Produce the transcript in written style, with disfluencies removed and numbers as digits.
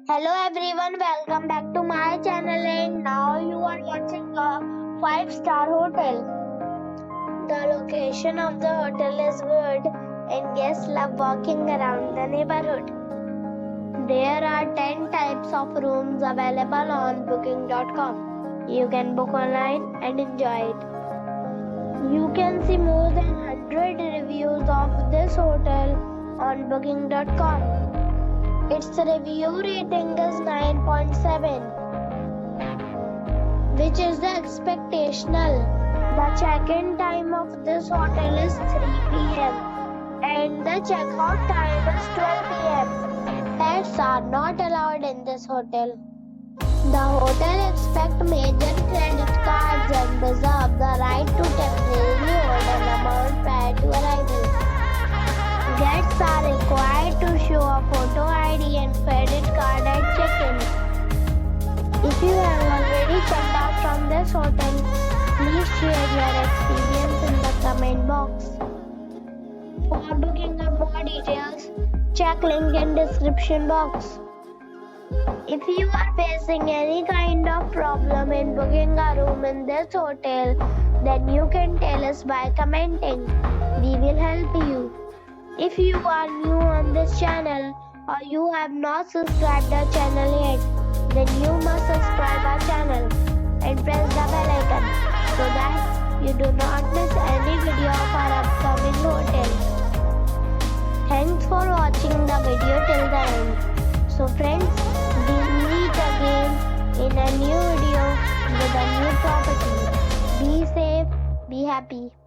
Hello everyone, welcome back to my channel and now you are watching a 5-star hotel. The location of the hotel is good and guests love walking around the neighborhood. There are 10 types of rooms available on booking.com. You can book online and enjoy it. You can see more than 100 reviews of this hotel on booking.com. Its review rating is 9.7, which is the expectational. The check-in time of this hotel is 3 p.m. and the check-out time is 12 p.m. Pets are not allowed in this hotel. The hotel accepts major credit cards and reserves the right to temporarily hold an amount prior to arrival. Guests are required to show a photo ID and credit card at check-in. If you have already checked out from this hotel, please share your experience in the comment box. For booking or more details, check link in description box. If you are facing any kind of problem in booking a room in this hotel, then you can tell us by commenting. We will help you. If you are new on this channel or you have not subscribed our channel yet, then you must subscribe our channel and press the bell icon so that you do not miss any video of our upcoming hotel. Thanks for watching the video till the end. So friends, we'll meet again in a new video with a new property. Be safe, be happy.